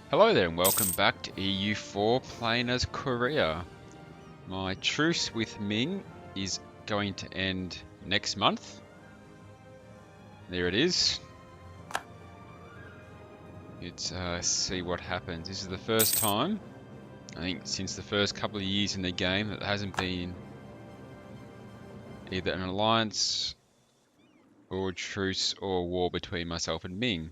Hello there and welcome back to EU4 playing as Korea. My truce with Ming is going to end next month. There it is. Let's see what happens. This is the first time, I think since the first couple of years in the game, that there hasn't been either an alliance or a truce or a war between myself and Ming.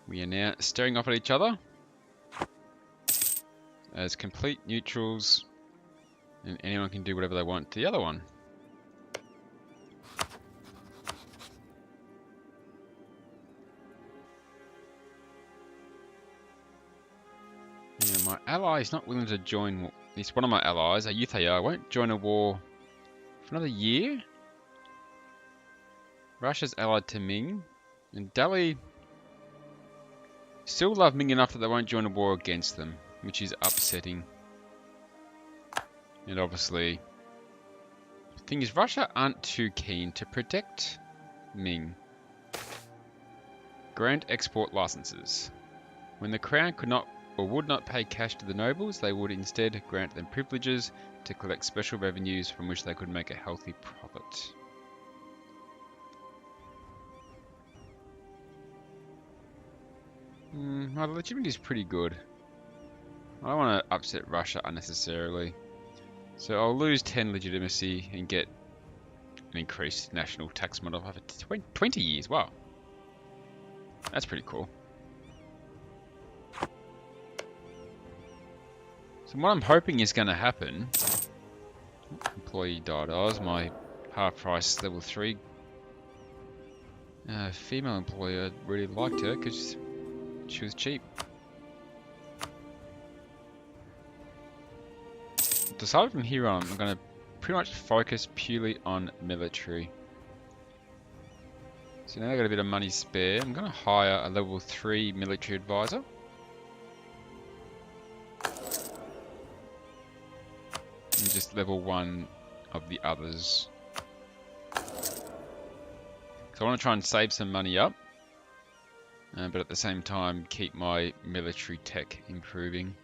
We are now staring off at each other as complete neutrals, and anyone can do whatever they want to the other one. Yeah, my ally is not willing to join. At least one of my allies, Ayutthaya, won't join a war for another year. Russia's allied to Ming, and Delhi still love Ming enough that they won't join a war against them, which is upsetting. And obviously, the thing is, Russia aren't too keen to protect Ming. Grant export licenses. When the crown could not or would not pay cash to the nobles, they would instead grant them privileges to collect special revenues from which they could make a healthy profit. My legitimacy is pretty good. I don't want to upset Russia unnecessarily. So I'll lose 10 legitimacy and get an increased national tax model for 20 years. Wow. That's pretty cool. So what I'm hoping is going to happen... Employee died. I was my half price level 3 female employee. I really liked her because she was cheap. Decided from here on, I'm going to pretty much focus purely on military. So now I've got a bit of money spare. I'm going to hire a level 3 military advisor. And just level 1 of the others. So I want to try and save some money up. But at the same time, keep my military tech improving.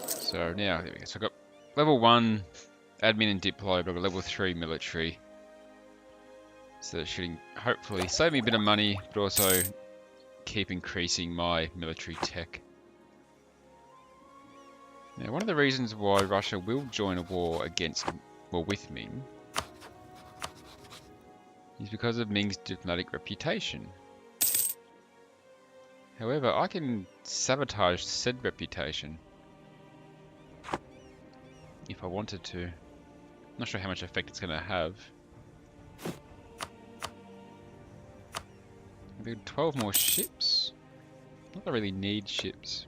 So now, there we go. So I've got level 1 admin and diplo, but I've got level 3 military. So that should hopefully save me a bit of money, but also keep increasing my military tech. Now, one of the reasons why Russia will join a war with Ming is because of Ming's diplomatic reputation. However, I can sabotage said reputation if I wanted to. I'm not sure how much effect it's going to have. Maybe 12 more ships? Not that I really need ships.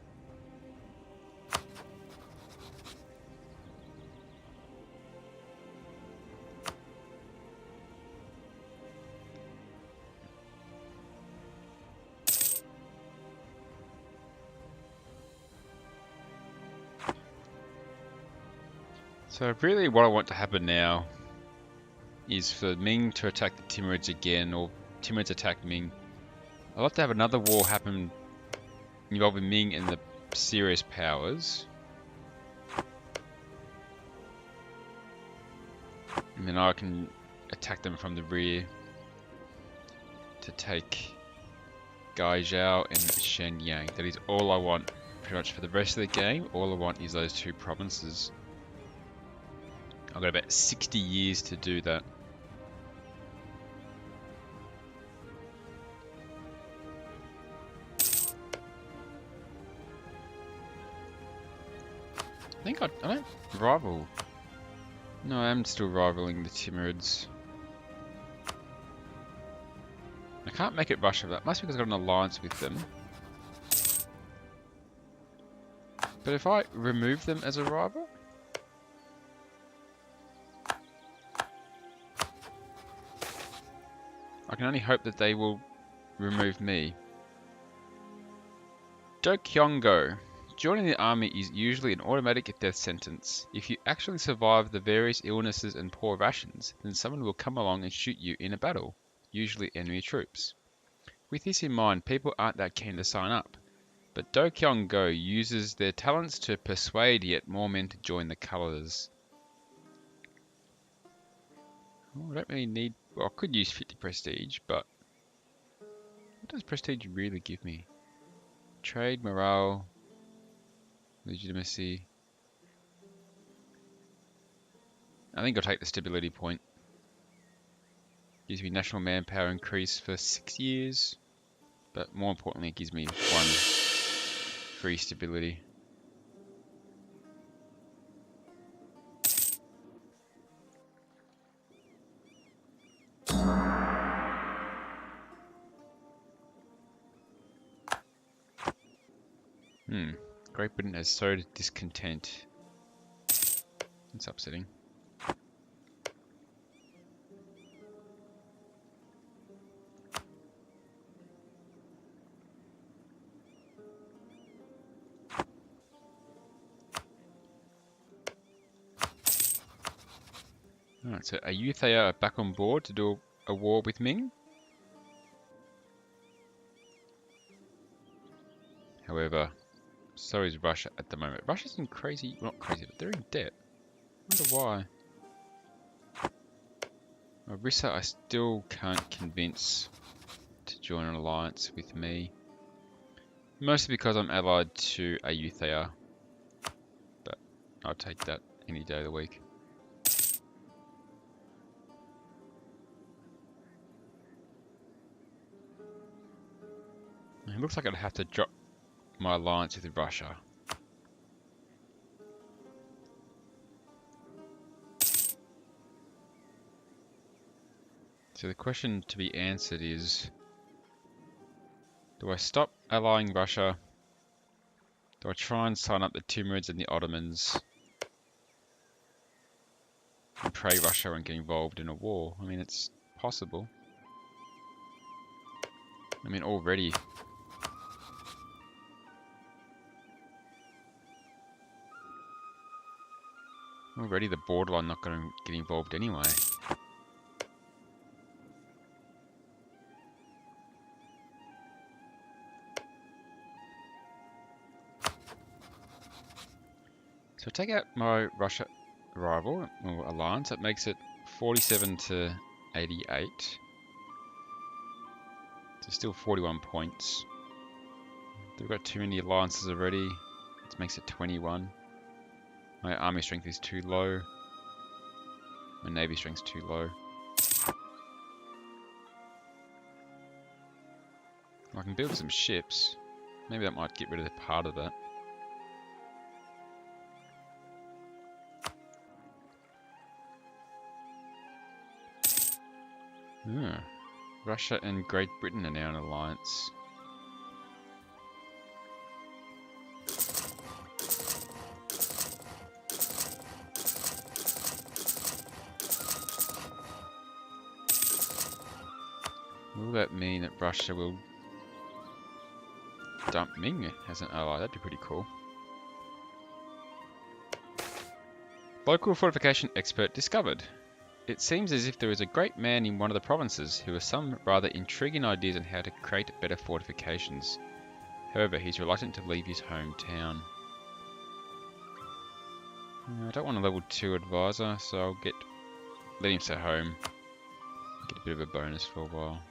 So really what I want to happen now is for Ming to attack the Timurids again, or Timurids attack Ming. I'd like to have another war happen involving Ming and the serious powers. And then I can attack them from the rear to take Gaizhou and Shenyang. That is all I want pretty much for the rest of the game. All I want is those 2 provinces. I've got about 60 years to do that. I think I don't rival. No, I am still rivaling the Timurids. I can't make it Russia, but that must be because I've got an alliance with them. But if I remove them as a rival? I can only hope that they will remove me. Dokyongo. Joining the army is usually an automatic death sentence. If you actually survive the various illnesses and poor rations, then someone will come along and shoot you in a battle, usually enemy troops. With this in mind, people aren't that keen to sign up, but Do Kyung Go uses their talents to persuade yet more men to join the colours. Oh, I don't really need... Well, I could use 50 prestige, but what does prestige really give me? Trade, morale, legitimacy. I think I'll take the stability point. Gives me national manpower increase for 6 years. But more importantly, it gives me 1 free stability. Great Britain has sowed discontent. It's upsetting. Alright, so Ayutthaya are back on board to do a war with Ming. However, so is Russia at the moment. Russia's in crazy, well, not crazy, but they're in debt. I wonder why. Orissa I still can't convince to join an alliance with me. Mostly because I'm allied to Ayutthaya. But I'll take that any day of the week. It looks like I'd have to drop my alliance with Russia. So the question to be answered is, do I stop allying Russia? Do I try and sign up the Timurids and the Ottomans? And pray Russia won't get involved in a war? I mean, it's possible. I mean, already the borderline not going to get involved anyway. So take out my Russia rival, or alliance, that makes it 47 to 88. So still 41 points. We've got too many alliances already. This makes it 21. My army strength is too low. My navy strength's too low. I can build some ships. Maybe that might get rid of part of that. Russia and Great Britain are now in alliance. Will that mean that Russia will dump Ming as an ally? That'd be pretty cool. Local fortification expert discovered. It seems as if there is a great man in one of the provinces who has some rather intriguing ideas on how to create better fortifications. However, he's reluctant to leave his hometown. I don't want a level 2 advisor, so I'll let him stay home. Get a bit of a bonus for a while.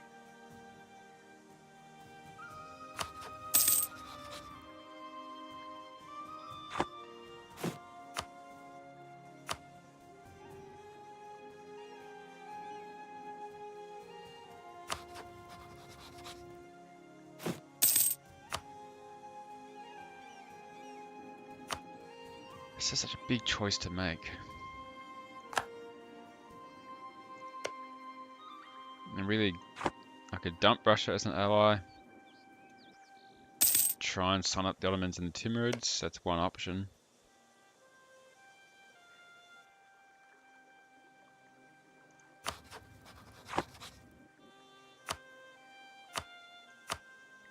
This is such a big choice to make. And really, I could dump Russia as an ally. Try and sign up the Ottomans and the Timurids. That's one option.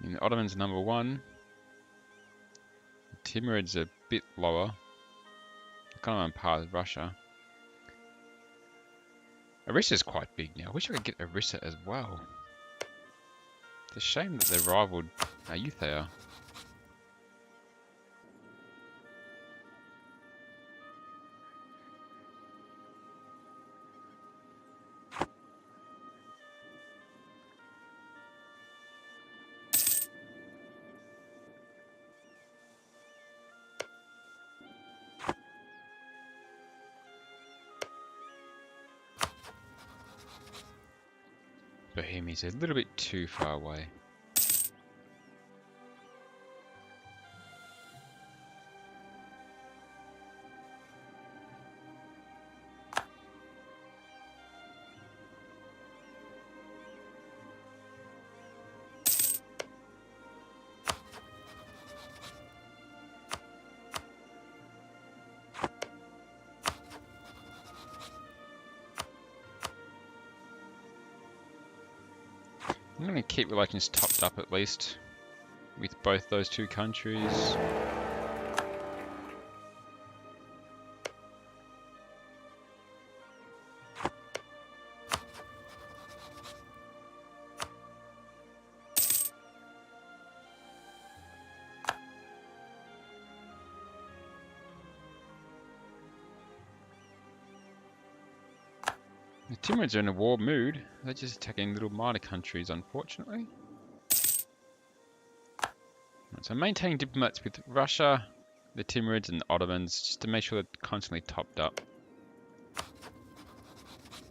And the Ottomans are number 1. The Timurids are a bit lower. They're kind of on par with Russia. Orissa's quite big now. I wish I could get Orissa as well. It's a shame that they're rivaled Ayutthaya. Bohemia's a little bit too far away. I'm going to keep relations topped up at least with both those two countries. The Timurids are in a war mood. They're just attacking little minor countries, unfortunately. Right, so I'm maintaining diplomats with Russia, the Timurids, and the Ottomans, just to make sure they're constantly topped up.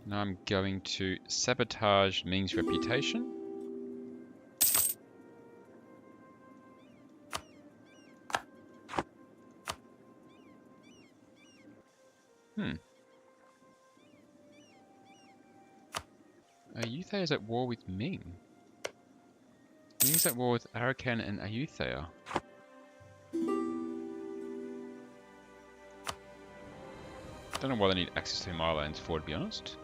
Now I'm going to sabotage Ming's reputation. Ayutthaya is at war with Ming. Ming's at war with Arakan and Ayutthaya. Don't know why they need access to my lands for, to be honest.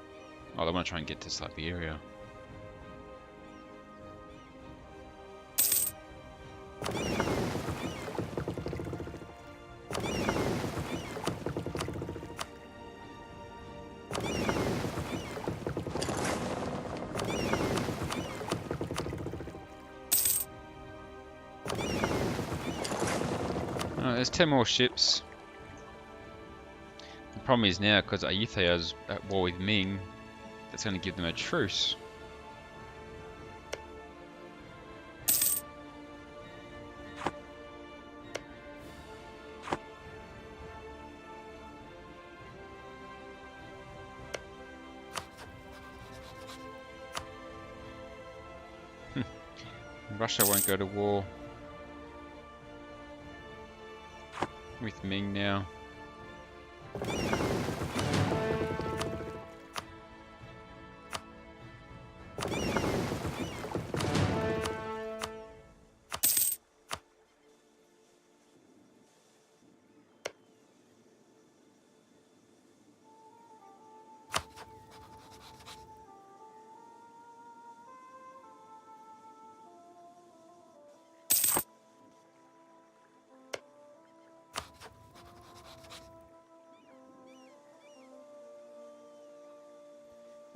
Oh, they want to try and get to Siberia. There's 10 more ships. The problem is now, because Ayutthaya is at war with Ming, that's going to give them a truce. Russia won't go to war with Ming now.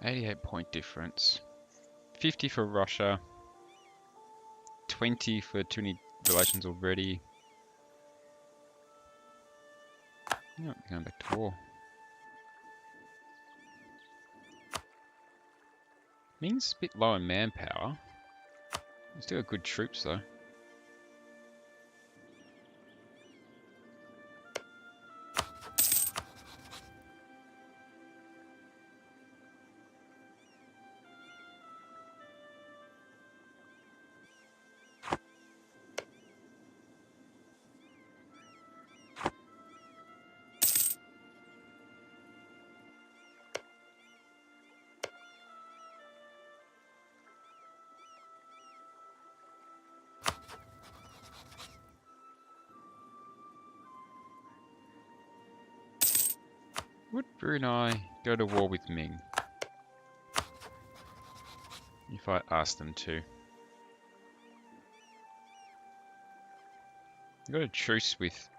.8 difference. 50 for Russia. 20 for Tuni relations already. Oh, going back to war. Ming's a bit low in manpower. Still got good troops though. Would Brunei go to war with Ming? If I asked them to. I've got a truce with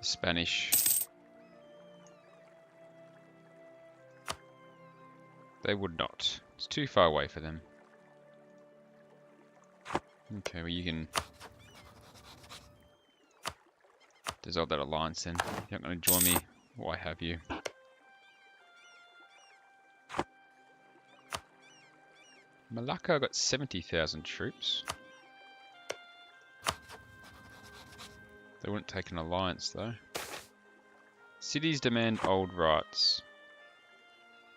The Spanish. They would not. It's too far away for them. Okay, well you can dissolve that alliance then. If you're not going to join me, why have you? Malacca got 70,000 troops. They wouldn't take an alliance though. Cities demand old rights.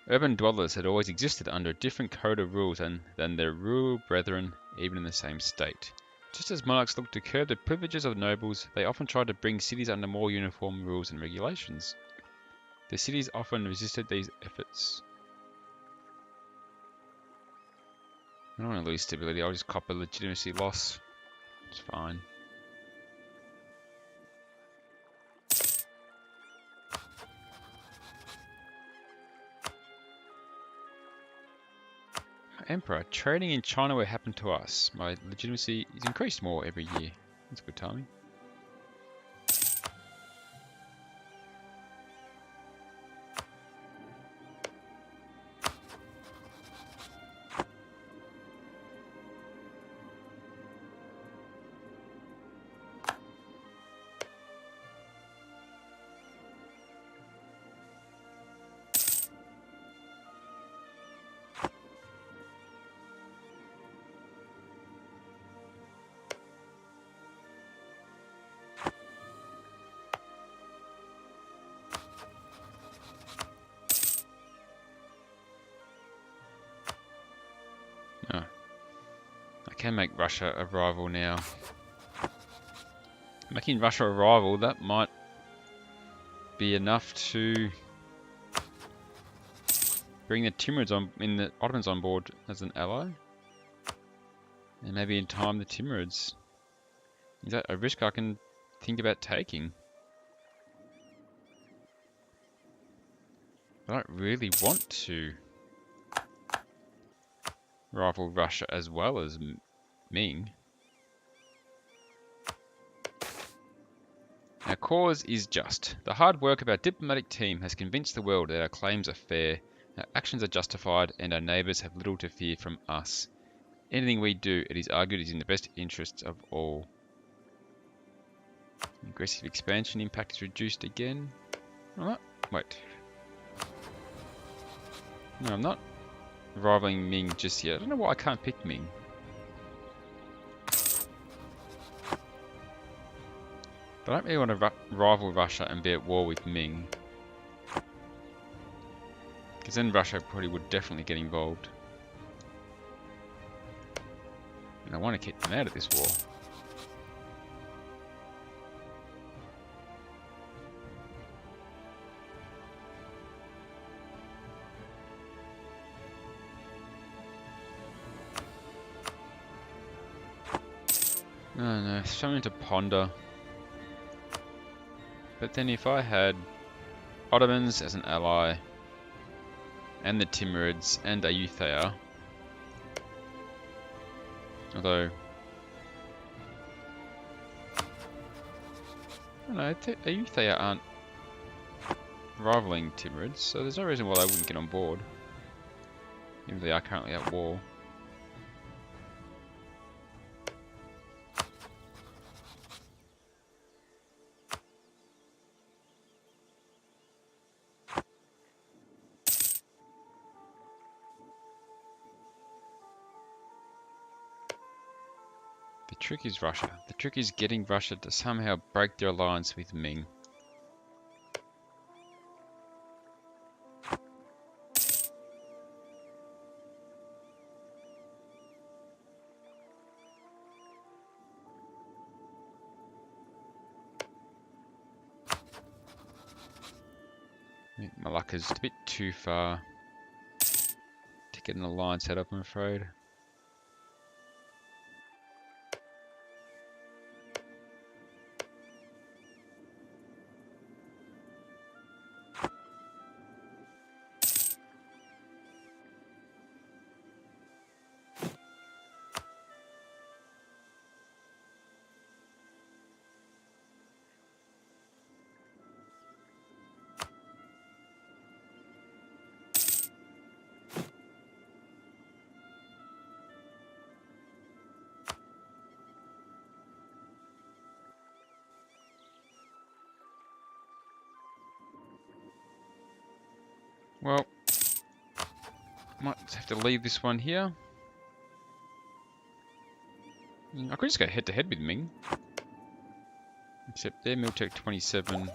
Urban dwellers had always existed under a different code of rules than their rural brethren, even in the same state. Just as monarchs looked to curb the privileges of nobles, they often tried to bring cities under more uniform rules and regulations. The cities often resisted these efforts. I don't want to lose stability, I'll just cop a legitimacy loss. It's fine. Emperor, trading in China will happen to us. My legitimacy is increased more every year. That's good timing. Oh. I can make Russia a rival now. Making Russia a rival, that might be enough to bring the the Ottomans on board as an ally. And maybe in time the Timurids. Is that a risk I can think about taking? I don't really want to rival Russia as well as Ming. Our cause is just. The hard work of our diplomatic team has convinced the world that our claims are fair, our actions are justified, and our neighbours have little to fear from us. Anything we do, it is argued, is in the best interests of all. Aggressive expansion impact is reduced again. Oh, wait. No, I'm not rivaling Ming just yet. I don't know why I can't pick Ming. But I don't really want to rival Russia and be at war with Ming. Because then Russia probably would definitely get involved. And I want to keep them out of this war. Oh no, something to ponder. But then if I had Ottomans as an ally, and the Timurids, and Ayutthaya, although, I don't know, Ayutthaya aren't rivaling Timurids, so there's no reason why they wouldn't get on board, even though they are currently at war. The trick is Russia. The trick is getting Russia to somehow break their alliance with Ming. Malacca's a bit too far to get an alliance set up, I'm afraid. Well, might have to leave this one here. I could just go head to head with Ming. Except they're Miltech 27.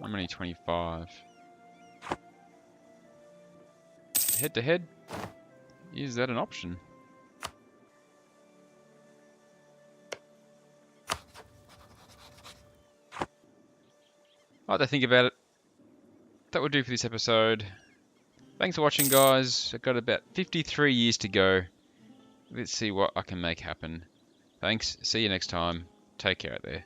I'm only 25. Head to head? Is that an option? I'll have to think about it. That will do for this episode. Thanks for watching, guys. I've got about 53 years to go. Let's see what I can make happen. Thanks. See you next time. Take care out there.